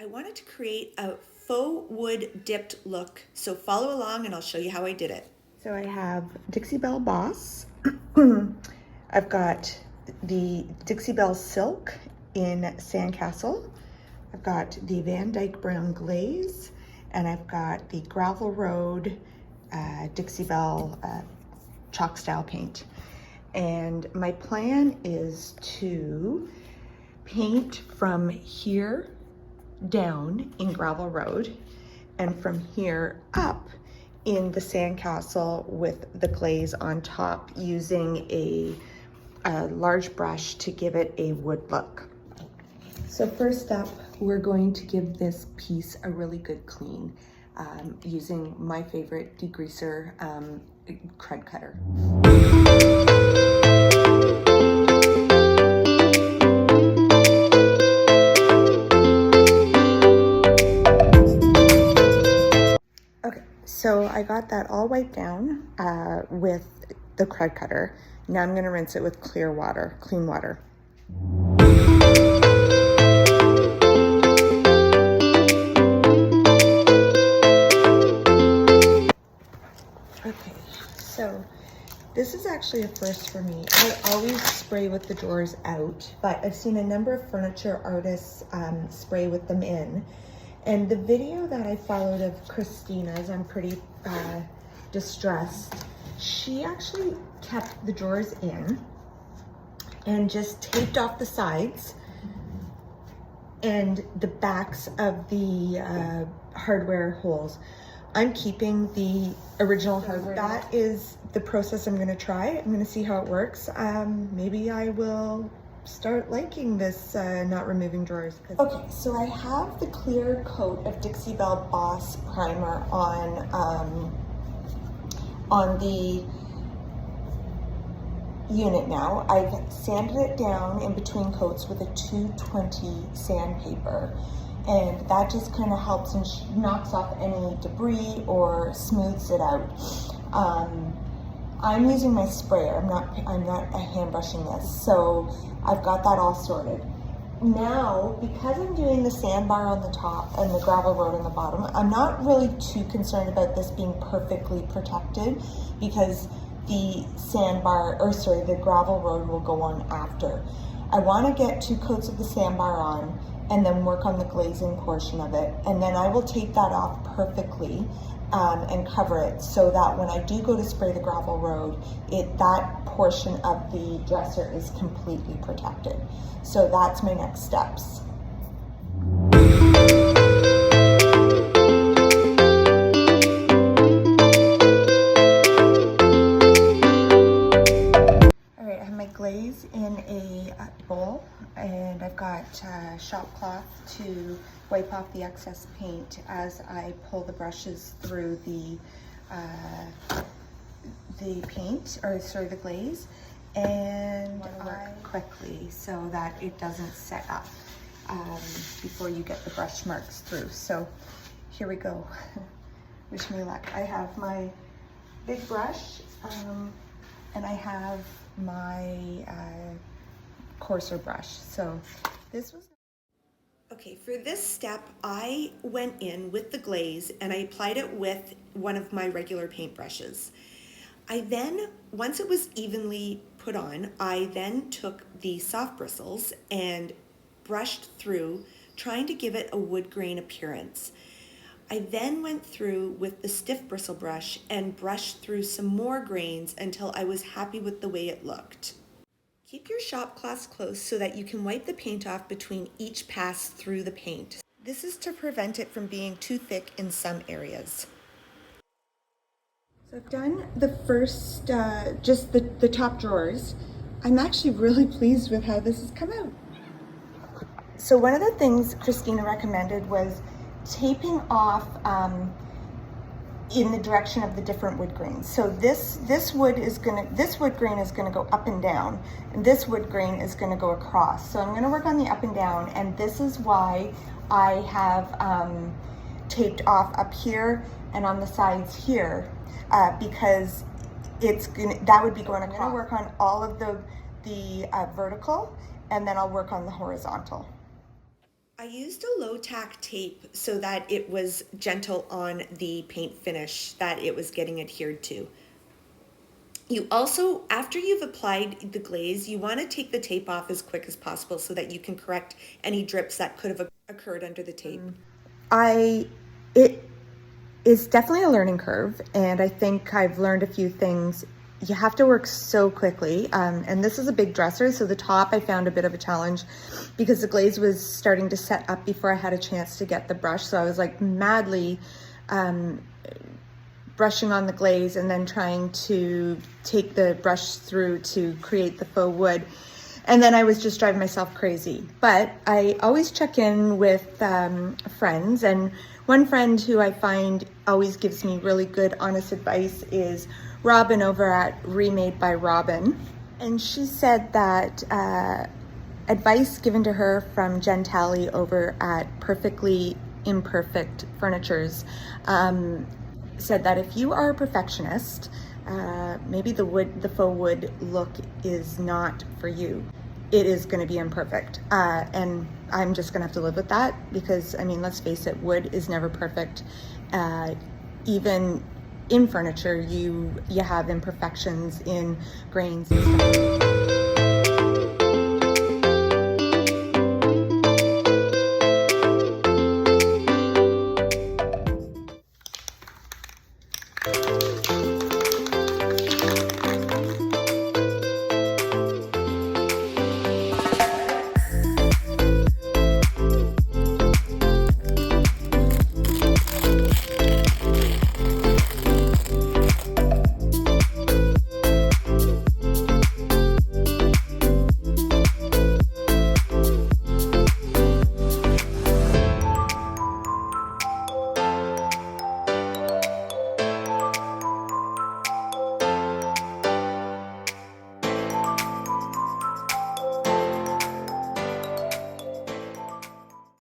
I wanted to create a faux wood dipped look, so follow along and I'll show you how I did it. So I have Dixie Belle Boss. I've got the Dixie Belle Silk in Sandcastle. I've got the Dyke Brown Glaze, and I've got the Gravel Road Dixie Belle chalk style paint. And my plan is to paint from here down in Gravel Road and from here up in the Sandcastle with the glaze on top, using a large brush to give it a wood look. So first up, we're going to give this piece a really good clean using my favorite degreaser crud cutter. Okay, so I got that all wiped down with the crud cutter. Now I'm gonna rinse it with clear water, clean water. Okay, so this is actually a first for me. I always spray with the drawers out, but I've seen a number of furniture artists spray with them in. And the video that I followed of Christina's, I'm pretty distressed, she actually kept the drawers in and just taped off the sides and the backs of the hardware holes. I'm keeping the original hardware. That is the process I'm gonna try. I'm gonna see how it works. Maybe I will start liking this not removing drawers. Okay, so I have the clear coat of Dixie Belle Boss primer on the unit now. I've sanded it down in between coats with a 220 sandpaper, and that just kind of helps and knocks off any debris or smooths it out. I'm using my sprayer. I'm not hand brushing this, so I've got that all sorted. Now, because I'm doing the sandbar on the top and the gravel road on the bottom, I'm not really too concerned about this being perfectly protected, because the the gravel road will go on after. I want to get 2 coats of the sandbar on and then work on the glazing portion of it, and then I will tape that off perfectly and cover it, so that when I do go to spray the gravel road, that portion of the dresser is completely protected. So that's my next steps. All right, I have my glaze in a bowl, and I've got shop cloth to wipe off the excess paint as I pull the brushes through the paint, or sorry, the glaze, and work quickly so that it doesn't set up before you get the brush marks through. So here we go. Wish me luck. I have my big brush and I have my coarser brush. So this was okay. For this step, I went in with the glaze and I applied it with one of my regular paint brushes. I then, once it was evenly put on, I then took the soft bristles and brushed through, trying to give it a wood grain appearance. I then went through with the stiff bristle brush and brushed through some more grains until I was happy with the way it looked. Keep your shop cloths close so that you can wipe the paint off between each pass through the paint. This is to prevent it from being too thick in some areas. So I've done the first, just the top drawers. I'm actually really pleased with how this has come out. So one of the things Christina recommended was taping off in the direction of the different wood grains. So this wood grain is gonna go up and down, and this wood grain is gonna go across. So I'm gonna work on the up and down, and this is why I have taped off up here and on the sides here, because that would be going across. I'm gonna work on all of the vertical, and then I'll work on the horizontal. I used a low tack tape so that it was gentle on the paint finish that it was getting adhered to. You also, after you've applied the glaze, you want to take the tape off as quick as possible so that you can correct any drips that could have occurred under the tape. It is definitely a learning curve, and I think I've learned a few things. You have to work so quickly, and this is a big dresser, so the top I found a bit of a challenge because the glaze was starting to set up before I had a chance to get the brush, so I was like madly brushing on the glaze and then trying to take the brush through to create the faux wood, and then I was just driving myself crazy. But I always check in with friends, and one friend who I find always gives me really good honest advice is Robin over at Remade by Robin. And she said that advice given to her from Jen Talley over at Perfectly Imperfect Furnitures said that if you are a perfectionist, maybe the faux wood look is not for you. It is going to be imperfect, and I'm just going to have to live with that because, I mean, let's face it, wood is never perfect. Even in furniture, you have imperfections in grains and stuff.